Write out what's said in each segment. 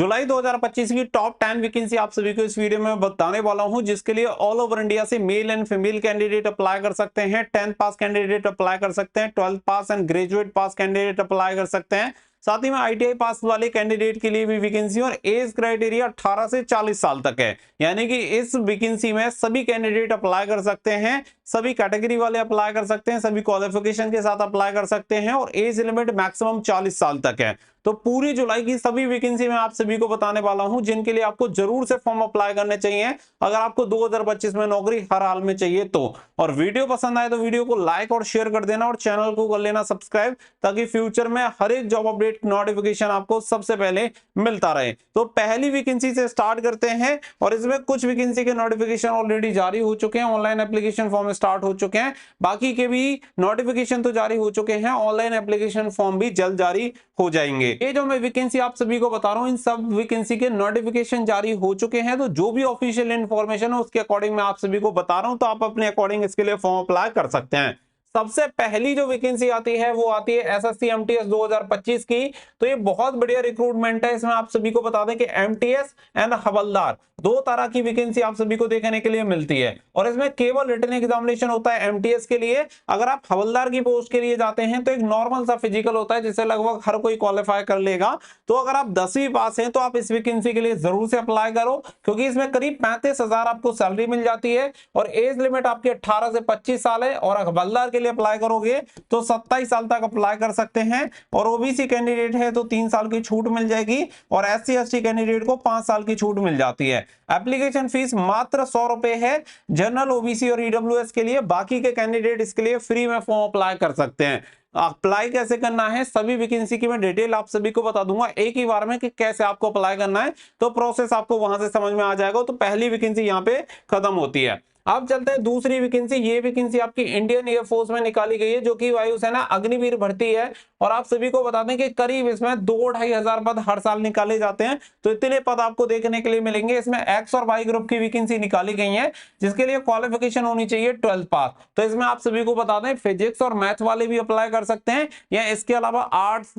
जुलाई 2025 की top 10 vacancy आप सभी को इस वीडियो में बताने वाला हूं, जिसके लिए ऑल ओवर इंडिया से male and female candidate apply कर सकते हैं। 10th पास कैंडिडेट अप्लाई कर सकते हैं, 12th pass and graduate pass candidate apply कर सकते हैं। साथ ही में आईटीआई पास वाले कैंडिडेट के लिए भी वैकेंसी और एज क्राइटेरिया 18 से 40 साल तक है, यानी कि इस वैकेंसी में सभी कैंडिडेट अप्लाई कर सकते हैं, सभी कैटेगरी वाले अप्लाई कर सकते हैं, सभी क्वालिफिकेशन के साथ अप्लाई कर सकते हैं और एज लिमिट मैक्सिमम 40 साल तक है। तो पूरी जुलाई की सभी वैकेंसी मैं आप सभी को बताने वाला हूं, जिनके लिए आपको जरूर से फॉर्म अप्लाई करने चाहिए अगर आपको 2025 में नौकरी हर हाल में चाहिए तो। और वीडियो पसंद आए तो वीडियो को लाइक और शेयर कर देना और चैनल को कर लेना सब्सक्राइब, ताकि फ्यूचर में हर एक जॉब अपडेट नोटिफिकेशन आपको सबसे पहले मिलता रहे। तो पहली वैकेंसी से स्टार्ट करते हैं और इसमें कुछ वैकेंसी के नोटिफिकेशन ऑलरेडी जारी हो चुके हैं, ऑनलाइन एप्लीकेशन फॉर्म स्टार्ट हो चुके हैं, बाकी के भी नोटिफिकेशन तो जारी हो चुके हैं, ऑनलाइन एप्लीकेशन फॉर्म भी जल्द जारी हो जाएंगे। ये जो मैं वैकेंसी आप सभी को बता रहा हूं, इन सब वैकेंसी के नोटिफिकेशन जारी हो चुके हैं, तो जो भी ऑफिशियल इंफॉर्मेशन है उसके अकॉर्डिंग मैं आप सभी को बता रहा हूं, तो आप अपने अकॉर्डिंग इसके लिए फॉर्म अप्लाई कर सकते हैं। सबसे पहली जो वैकेंसी आती है वो आती है एसएससी एमटीएस 2025 की। तो ये बहुत बढ़िया रिक्रूटमेंट है। इसमें आप सभी को बता दें कि एमटीएस एंड हवलदार दो तरह की वैकेंसी आप सभी को देखने के लिए मिलती है और इसमें केवल रिटन एग्जामिनेशन होता है एमटीएस के लिए। अगर आप हवलदार की पोस्ट के लिए जाते हैं तो एक नॉर्मल सा फिजिकल होता है, जिसे लगभग हर कोई क्वालिफाई कर लेगा। तो अगर आप 10वीं पास हैं तो आप इस वैकेंसी के लिए जरूर से अप्लाई करो, क्योंकि इसमें करीब 35,000 आपको सैलरी मिल जाती है और एज लिमिट आपकी 18 से 25 साल है। और हवलदार के लिए अप्लाई करोगे तो 27 साल तक अप्लाई कर सकते हैं और ओबीसी कैंडिडेट है तो 3 साल की छूट मिल जाएगी और एससी एसटी कैंडिडेट को 5 साल की छूट मिल जाती है। एप्लीकेशन फीस मात्र 100 रुपए है जनरल, ओबीसी और ईडब्ल्यूएस के लिए। बाकी के कैंडिडेट इसके लिए फ्री में फॉर्म अप्लाई कर सकते हैं। अप्लाई कैसे करना है, सभी वैकेंसी की मैं डिटेल आप सभी को बता दूंगा एक ही बार में कि कैसे आपको अप्लाई करना है, तो प्रोसेस आपको वहां से समझ में आ जाएगा। तो पहली वैकेंसी यहाँ पे खत्म होती है। अब चलते हैं दूसरी वैकेंसी। ये वैकेंसी आपकी इंडियन एयरफोर्स में निकाली गई है, जो कि वायुसेना अग्निवीर भर्ती है। और आप सभी को बता दें कि करीब इसमें 2-2.5 हजार पद हर साल निकाले जाते हैं, तो इतने पद आपको देखने के लिए मिलेंगे। इसमें एक्स और वाई ग्रुप की वैकेंसी निकाली गई है, जिसके लिए क्वालिफिकेशन होनी चाहिए 12th पास। तो इसमें आप सभी को बता दें फिजिक्स और मैथ वाले भी अप्लाई कर सकते हैं, या इसके अलावा आर्ट्स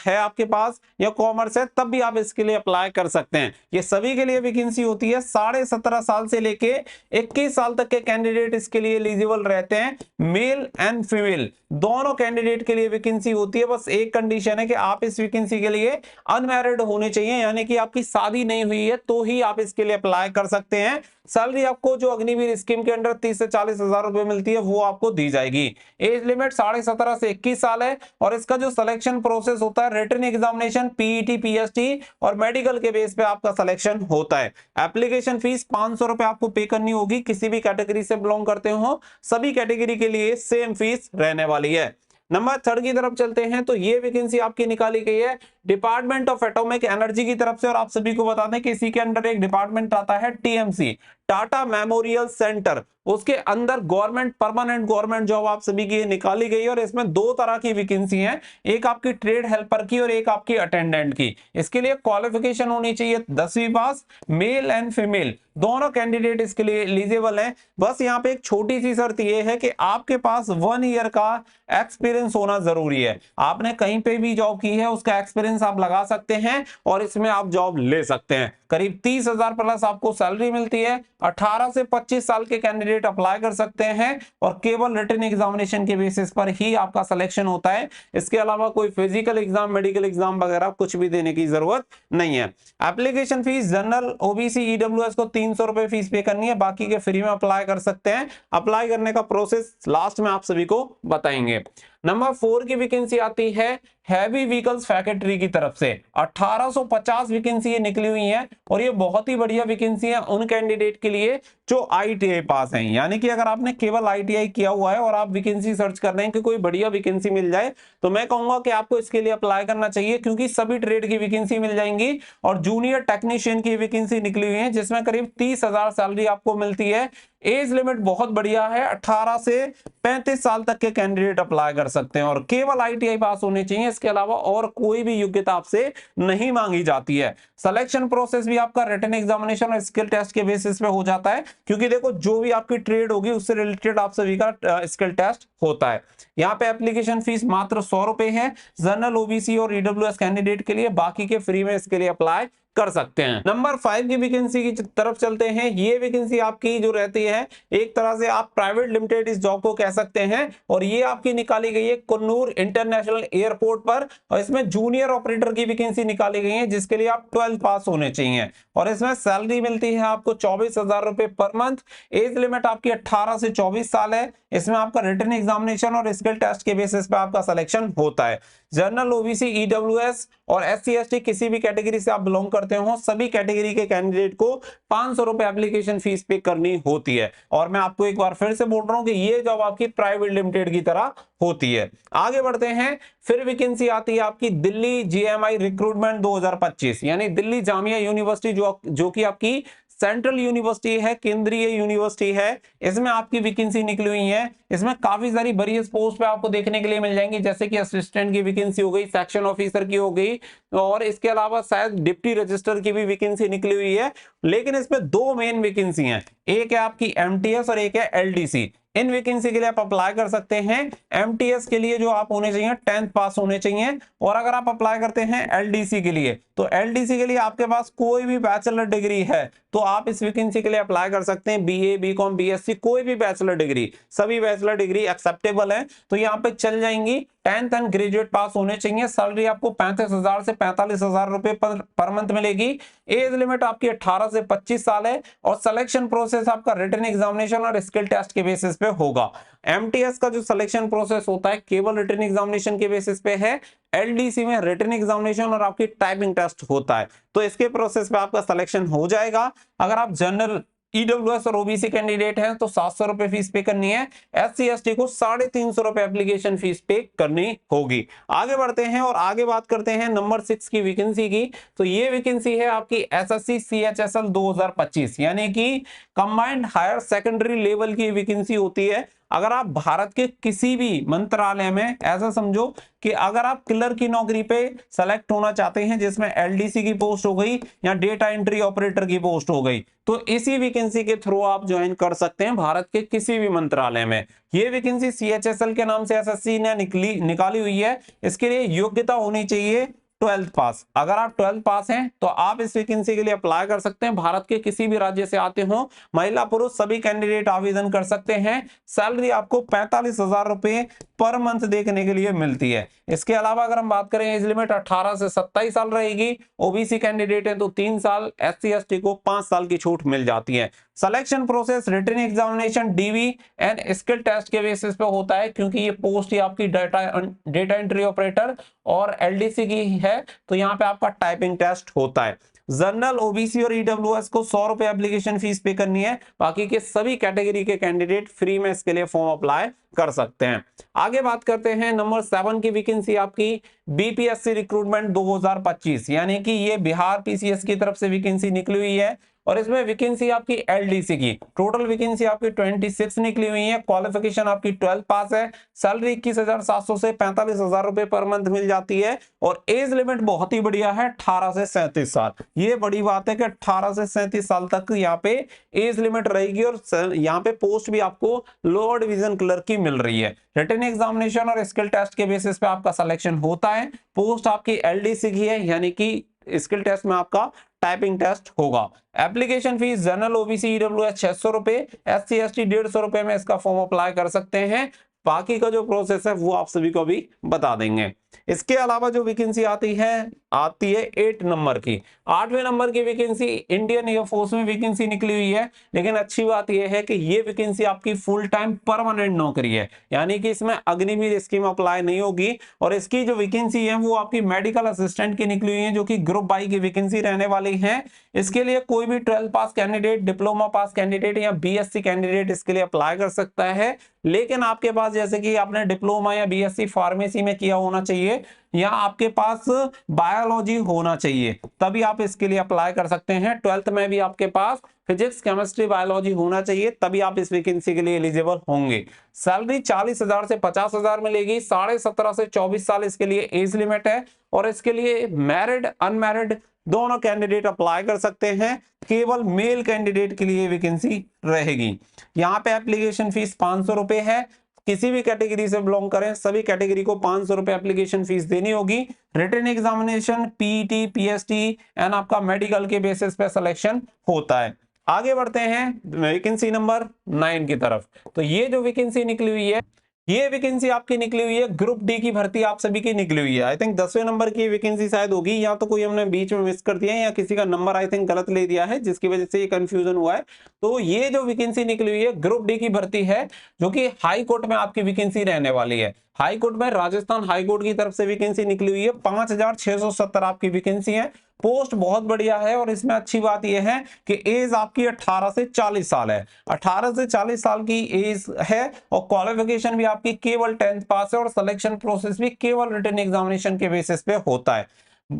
है आपके पास या कॉमर्स है तब भी आप इसके लिए अप्लाई कर सकते हैं। ये सभी के लिए वैकेंसी होती है। 17.5 साल से लेके 21 साल तक के कैंडिडेट इसके लिए एलिजिबल रहते हैं। मेल एंड फीमेल दोनों कैंडिडेट के लिए वैकेंसी होती है। बस एक कंडीशन है कि आप इस वैकेंसी के लिए अनमैरिड होने चाहिए, यानी कि आपकी शादी नहीं हुई है तो ही आप इसके लिए अप्लाई कर सकते हैं। सैलरी आपको जो अग्निवीर स्कीम के अंडर 30 से 40 हजार रुपए मिलती है वो आपको दी जाएगी। एज लिमिट 17.5 से 21 साल है और इसका जो सिलेक्शन प्रोसेस होता है रिटन एग्जामिनेशन, पीईटी, पीएसटी और मेडिकल के बेस पे आपका सिलेक्शन होता है। एप्लीकेशन फीस 500 रुपए आपको पे करनी होगी। किसी भी कैटेगरी से बिलोंग करते हो सभी कैटेगरी के लिए सेम फीस रहने वाली है। नंबर 3 की तरफ चलते हैं। तो ये वैकेंसी आपकी निकाली गई है डिपार्टमेंट ऑफ एटॉमिक एनर्जी की तरफ से। और आप सभी को बता दें कि इसी के अंडर एक डिपार्टमेंट आता है टीएमसी, टाटा मेमोरियल सेंटर। उसके अंदर गवर्नमेंट परमानेंट गवर्नमेंट जॉब आप सभी की निकाली गई है और इसमें 2 तरह की वैकेंसी है, एक आपकी ट्रेड हेल्पर की और एक आपकी अटेंडेंट की। इसके लिए क्वालिफिकेशन होनी चाहिए 10वीं पास। मेल एंड फीमेल दोनों कैंडिडेट इसके लिए एलिजिबल हैं। बस यहाँ पे एक छोटी सी शर्त ये है कि आपके पास 1 ईयर का एक्सपीरियंस होना जरूरी है। आपने कहीं पे भी जॉब की है उसका एक्सपीरियंस आप लगा सकते हैं और इसमें आप जॉब ले सकते हैं। करीब 30,000 प्लस आपको सैलरी मिलती है। 18 से 25 साल के कैंडिडेट अप्लाई कर सकते हैं और केवल रिटन एग्जामिनेशन के बेसिस पर ही आपका सिलेक्शन होता है। इसके अलावा कोई फिजिकल एग्जाम, मेडिकल एग्जाम वगैरह कुछ भी देने की जरूरत नहीं है। Application fees general, OBC, EWS को 300 रुपए फीस पे करनी है, बाकी के फ्री में अप्लाई कर सकते हैं। अप्लाई करने का प्रोसेस लास्ट में आप सभी को बताएंगे। नंबर 4 की वैकेंसी आती है हैवी व्हीकल्स फैक्ट्री की तरफ से। 1850 वैकेंसी ये निकली हुई है और ये बहुत ही बढ़िया वैकेंसी है उन कैंडिडेट के लिए जो आईटीआई पास हैं। यानी कि अगर आपने केवल आईटीआई किया हुआ है और आप वैकेंसी सर्च कर रहे हैं कि कोई बढ़िया वैकेंसी मिल जाए, तो मैं कहूंगा कि आपको इसके लिए अप्लाई करना चाहिए, क्योंकि सभी ट्रेड की वैकेंसी मिल जाएंगी। और जूनियर टेक्नीशियन की वैकेंसी निकली हुई है जिसमें करीब 30,000 सैलरी आपको मिलती है। एज लिमिट बहुत बढ़िया है, 18 से 35 साल तक के कैंडिडेट अप्लाई कर सकते हैं और केवल आईटीआई पास होने चाहिए। इसके अलावा और कोई भी योग्यता आपसे नहीं मांगी जाती है। सिलेक्शन प्रोसेस भी आपका रिटन एग्जामिनेशन और स्किल टेस्ट के बेसिस पे हो जाता है, क्योंकि देखो जो भी आपकी ट्रेड होगी उससे रिलेटेड आप सभी का स्किल टेस्ट होता है। यहाँ पे एप्लीकेशन फीस मात्र 100 रुपए है जनरल, ओबीसी और ईडब्ल्यूएस कैंडिडेट के लिए, बाकी के फ्री में इसके लिए अप्लाई कर सकते हैं। नंबर 5 की वैकेंसी की तरफ चलते हैं। ये वैकेंसी आपकी जो रहती है, एक तरह से आप प्राइवेट लिमिटेड इस जॉब को कह सकते हैं, और ये आपकी निकाली गई है कन्नूर इंटरनेशनल एयरपोर्ट पर, और इसमें जूनियर ऑपरेटर की वैकेंसी निकाली गई है, जिसके लिए आप 12 पास होने चाहिए, और इसमें सैलरी मिलती है आपको 24,000 रुपए पर मंथ। एज लिमिट आपकी 18 से 24 साल है। इसमें आपका रिटन एग्जामिनेशन और स्किल टेस्ट के बेसिस पे आपका सिलेक्शन होता है। जनरल, ओबीसी, ईडब्ल्यूएस और एससी एसटी किसी भी कैटेगरी से आप बिलोंग करते हो, सभी कैटेगरी के कैंडिडेट को 500 रुपए एप्लीकेशन फीस पे करनी होती है। और मैं आपको एक बार फिर से बोल रहा हूं कि ये जॉब आपकी प्राइवेट लिमिटेड की तरह होती है। आगे बढ़ते हैं। फिर वैकेंसी आती है आपकी दिल्ली जीएमआई रिक्रूटमेंट 2025, यानी दिल्ली जामिया यूनिवर्सिटी जो कि आपकी सेंट्रल यूनिवर्सिटी है, केंद्रीय यूनिवर्सिटी है। इसमें आपकी वैकेंसी निकली हुई है। इसमें काफी सारी वरीयस पोस्ट पे आपको देखने के लिए मिल जाएंगी, जैसे कि असिस्टेंट की वैकेंसी हो गई, सेक्शन ऑफिसर की हो गई, और इसके अलावा शायद डिप्टी रजिस्टर की भी वैकेंसी निकली हुई है। लेकिन इसमें 2 मेन वैकेंसी हैं, एक है आपकी एमटीएस और एक है एलडीसी। इन वैकेंसी के लिए आप अप्लाई कर सकते हैं। एमटीएस के लिए जो आप होने चाहिए 10th पास होने चाहिए, और अगर आप अप्लाई करते हैं एलडीसी के लिए, तो एलडीसी के लिए आपके पास कोई भी बैचलर डिग्री है तो आप इस वैकेंसी के लिए अप्लाई कर सकते हैं। बीए, बीकॉम, बीएससी, कोई भी बैचलर डिग्री, सभी बैचलर डिग्री एक्सेप्टेबल है, तो यहाँ पे चल जाएंगी। 10th एंड ग्रेजुएट पास होने चाहिए। सैलरी आपको 35,000 से 45,000 रुपए पर मंथ मिलेगी। एज लिमिट आपकी 18 से 25 साल है, और सिलेक्शन प्रोसेस आपका रिटन एग्जामिनेशन और स्किल टेस्ट के बेसिस पे होगा। एमटीएस का जो सिलेक्शन प्रोसेस होता है केवल रिटन एग्जामिनेशन के बेसिस पे है। एलडीसी में रिटन एग्जामिनेशन और आपकी टाइपिंग टेस्ट होता है, तो इसके प्रोसेस पे आपका सिलेक्शन हो जाएगा। अगर आप जनरल, ईडब्ल्यूएस और ओबीसी कैंडिडेट हैं तो 700 रुपए फीस पे करनी है। एससी एसटी को 350 रुपए एप्लीकेशन फीस पे करनी होगी। आगे बढ़ते हैं और आगे बात करते हैं नंबर 6 की वैकेंसी की। तो ये वैकेंसी है आपकी एसएससी सीएचएसएल 2025, यानी कि कंबाइंड हायर सेकेंडरी लेवल की वैकेंसी होती है। अगर आप भारत के किसी भी मंत्रालय में, ऐसा समझो कि अगर आप क्लर्क की नौकरी पे सेलेक्ट होना चाहते हैं, जिसमें एलडीसी की पोस्ट हो गई या डेटा एंट्री ऑपरेटर की पोस्ट हो गई, तो इसी वैकेंसी के थ्रू आप ज्वाइन कर सकते हैं भारत के किसी भी मंत्रालय में। ये वैकेंसी सीएचएसएल के नाम से एसएससी ने निकाली हुई है। इसके लिए योग्यता होनी चाहिए 12th पास। अगर आप 12th पास हैं तो आप इस वैकेंसी के लिए अप्लाई कर सकते हैं। भारत के किसी भी राज्य से आते हो, महिला पुरुष सभी कैंडिडेट आवेदन कर सकते हैं। सैलरी आपको 45,000 रुपए पर मंथ देखने के लिए मिलती है। इसके अलावा अगर हम बात करें, एज लिमिट 18 से 27 साल रहेगी। ओबीसी कैंडिडेट है तो 3 साल, एससी एसटी को 5 साल की छूट मिल जाती है। Selection process written examination, DV and skill test के बेसिस पे होता है, क्योंकि ये पोस्ट ही आपकी डेटा एंट्री ऑपरेटर और एलडीसी की है, तो यहाँ पे आपका टाइपिंग टेस्ट होता है। जनरल, ओबीसी और ईडब्ल्यूएस को 100 रुपए एप्लीकेशन फीस पे करनी है। बाकी के सभी कैटेगरी के कैंडिडेट फ्री में इसके लिए फॉर्म अप्लाई कर सकते हैं। आगे बात करते हैं नंबर 7 की वैकेंसी आपकी बीपीएससी रिक्रूटमेंट 2025, यानी कि ये बिहार पीसीएस की तरफ से वैकेंसी निकली हुई है, और इसमें वैकेंसी आपकी एलडीसी की टोटल वैकेंसी आपकी 26 निकली हुई है। क्वालिफिकेशन आपकी 12 पास है। सैलरी 21,700 से 45,000 रुपए पर मंथ मिल जाती है, और एज लिमिट बहुत ही बढ़िया है, 18 से 37 साल। ये बड़ी बात है कि 18 से 37 साल तक यहाँ पे एज लिमिट रहेगी, और यहाँ पे पोस्ट भी आपको लोअर डिवीजन क्लर्क की मिल रही है। रिटन एग्जामिनेशन और स्किल टेस्ट के बेसिस पे आपका सिलेक्शन होता है। पोस्ट आपकी एलडीसी की है, यानी कि स्किल टेस्ट में आपका टाइपिंग टेस्ट होगा। Application fees general, OBC, EWS 600 रुपए, एससी एसटी 150 रुपए में इसका फॉर्म अप्लाई कर सकते हैं। बाकी का जो प्रोसेस है वो आप सभी को भी बता देंगे। इसके अलावा जो वैकेंसी आती है 8 नंबर की, 8वें नंबर की वैकेंसी इंडियन एयरफोर्स में वैकेंसी निकली हुई है। लेकिन अच्छी बात यह है कि ये वैकेंसी आपकी फुल टाइम परमानेंट नौकरी है, यानी कि इसमें अग्निवीर स्कीम अप्लाई नहीं होगी। और इसकी जो वैकेंसी है वो आपकी मेडिकल असिस्टेंट की निकली हुई है, जो कि ग्रुप बाई की वैकेंसी रहने वाली है। इसके लिए कोई भी 12 पास कैंडिडेट, डिप्लोमा पास कैंडिडेट या बीएससी कैंडिडेट इसके लिए अप्लाई कर सकता है। लेकिन आपके पास जैसे कि आपने डिप्लोमा या बीएससी फार्मेसी में किया होना चाहिए, या आपके पास बायोलॉजी होना चाहिए, तभी आप इसके लिए अप्लाई कर सकते हैं। 12th में भी आपके पास फिजिक्स, केमिस्ट्री, बायोलॉजी होना चाहिए, तभी आप इस वैकेंसी के लिए एलिजिबल होंगे। सैलरी 40,000 से 50,000 मिलेगी। 17.5 से 24 साल इसके लिए एज लिमिट है, और इसके लिए मैरिड, अनमैरिड दोनों कैंडिडेट अप्लाई कर सकते हैं। केवल मेल कैंडिडेट के लिए वैकेंसी रहेगी। यहाँ पे एप्लीकेशन फीस 500 रुपए है। किसी भी कैटेगरी से बिलोंग करें, सभी कैटेगरी को 500 रुपए एप्लीकेशन फीस देनी होगी। Written examination, PET, PST and आपका मेडिकल के बेसिस पे सिलेक्शन होता है। आगे बढ़ते हैं वैकेंसी नंबर 9 की तरफ। तो ये जो वैकेंसी निकली हुई है, ये वैकेंसी आपकी निकली हुई है ग्रुप डी की भर्ती आप सभी की निकली हुई है। आई थिंक 10वें नंबर की वैकेंसी शायद होगी, या तो कोई हमने बीच में मिस कर दिया है या किसी का नंबर आई थिंक गलत ले दिया है, जिसकी वजह से ये कंफ्यूजन हुआ है। तो ये जो वैकेंसी निकली हुई है ग्रुप डी की भर्ती है, जो कि हाई कोर्ट में आपकी वैकेंसी रहने वाली है। हाई कोर्ट में राजस्थान हाई कोर्ट की तरफ से वैकेंसी निकली हुई है। 5670 आपकी वैकेंसी है। पोस्ट बहुत बढ़िया है और इसमें अच्छी बात यह है कि एज आपकी 18 से 40 साल है। 18 से 40 साल की एज है और क्वालिफिकेशन भी आपकी केवल 10th पास है और सिलेक्शन प्रोसेस भी केवल रिटन एग्जामिनेशन के बेसिस पे होता है।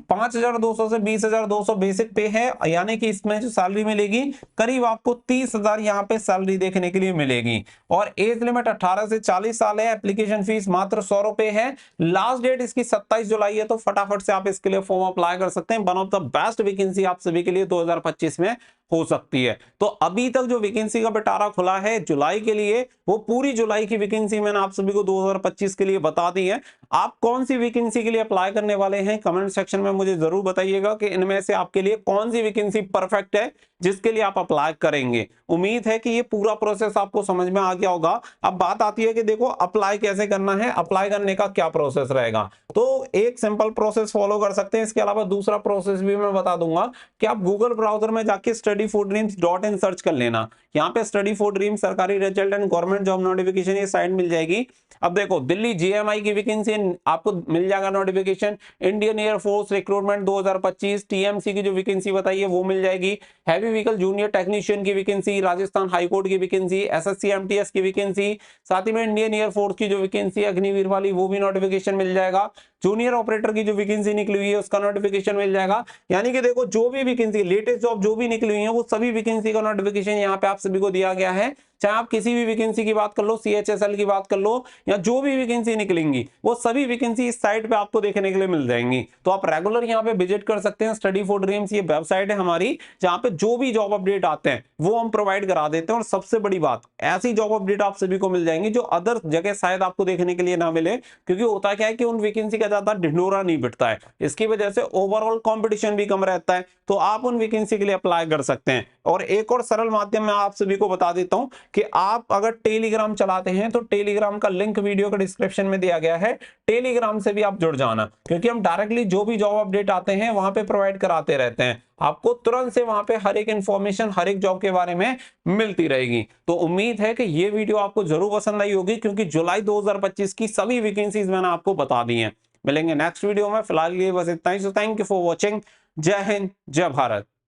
5200 से 20200 बेसिक पे है, यानी कि इसमें जो सैलरी मिलेगी करीब आपको 30,000 यहाँ पे सैलरी देखने के लिए मिलेगी। और एज लिमिट 18 से 40 साल है। एप्लीकेशन फीस मात्र 100 रुपए है। लास्ट डेट इसकी 27 जुलाई है, तो फटाफट से आप इसके लिए फॉर्म अप्लाई कर सकते हैं। One of the best vacancy आप सभी के लिए 2025 में हो सकती है। तो अभी तक जो वैकेंसी का पिटारा खुला है जुलाई के लिए, वो पूरी जुलाई की वैकेंसी मैंने आप सभी को 2025 के लिए बता दी है। आप कौन सी वैकेंसी के लिए अप्लाई करने वाले हैं कमेंट सेक्शन में मुझे जरूर बताइएगा कि इनमें से आपके लिए कौन सी वैकेंसी परफेक्ट है जिसके लिए आप अप्लाई करेंगे। उम्मीद है कि ये पूरा प्रोसेस आपको समझ में आ गया होगा। अब बात आती है कि देखो अप्लाई कैसे करना है, अप्लाई करने का क्या प्रोसेस रहेगा। तो एक सिंपल प्रोसेस फॉलो कर सकते हैं। इसके अलावा दूसरा प्रोसेस भी मैं बता दूंगा कि आप गूगल ब्राउजर में जाके studyfordreams.in सर्च कर लेना। यहाँ पे स्टडी फॉर ड्रीम्स सरकारी result and government job notification ये साइट मिल जाएगी। अब देखो दिल्ली जीएमआई की वैकेंसी आपको मिल जाएगा notification. Indian air force recruitment 2025 TMC की जो वैकेंसी बताई है वो मिल जाएगी। हैवी व्हीकल जूनियर टेक्नीशियन की वैकेंसी, राजस्थान हाईकोर्ट की वैकेंसी, एसएससी एमटीएस की वैकेंसी, साथ ही में इंडियन एयरफोर्स की जो वैकेंसी है अग्निवीर वाली वो भी नोटिफिकेशन मिल जाएगा। जूनियर ऑपरेटर की जो वैकेंसी निकली हुई है उसका नोटिफिकेशन मिल जाएगा। यानी कि देखो जो भी वैकेंसी लेटेस्ट जॉब जो भी निकली हुई है वो सभी वैकेंसी का नोटिफिकेशन यहाँ पे आप सभी को दिया गया है। चाहे आप किसी भी वैकेंसी की बात कर लो, सीएचएसएल की बात कर लो, या जो भी वैकेंसी निकलेंगी वो सभी वैकेंसी इस साइट पे आपको देखने के लिए मिल जाएंगी। तो आप रेगुलर यहाँ पे विजिट कर सकते हैं। स्टडी फॉर ड्रीम्स ये वेबसाइट है हमारी, जहाँ पे जो भी जॉब अपडेट आते हैं वो हम प्रोवाइड करा देते हैं। और सबसे बड़ी बात, ऐसी जॉब अपडेट आप सभी को मिल जाएंगी जो अदर जगह शायद आपको देखने के लिए ना मिले, क्योंकि होता क्या है कि उन वैकेंसी का ज्यादा ढिंढोरा नहीं बिठता है। इसकी वजह से ओवरऑल कंपटीशन भी कम रहता है। तो आप उन वैकेंसी के लिए अप्लाई कर सकते हैं। और एक और सरल माध्यम मैं आप सभी को बता देता हूं कि आप अगर टेलीग्राम चलाते हैं तो टेलीग्राम का लिंक वीडियो के डिस्क्रिप्शन में दिया गया है। टेलीग्राम से भी आप जुड़ जाना, क्योंकि हम डायरेक्टली जो भी जॉब अपडेट आते हैं वहां पे प्रोवाइड कराते रहते हैं। आपको तुरंत से वहां पे हर एक इंफॉर्मेशन हर एक जॉब के बारे में मिलती रहेगी। तो उम्मीद है कि ये वीडियो आपको जरूर पसंद आई होगी, क्योंकि जुलाई 2025 की सभी वैकेंसीज मैंने आपको बता दी हैं। मिलेंगे नेक्स्ट वीडियो में, फिलहाल ये बस इतना ही। So thank you for watching. जय हिंद, जय भारत।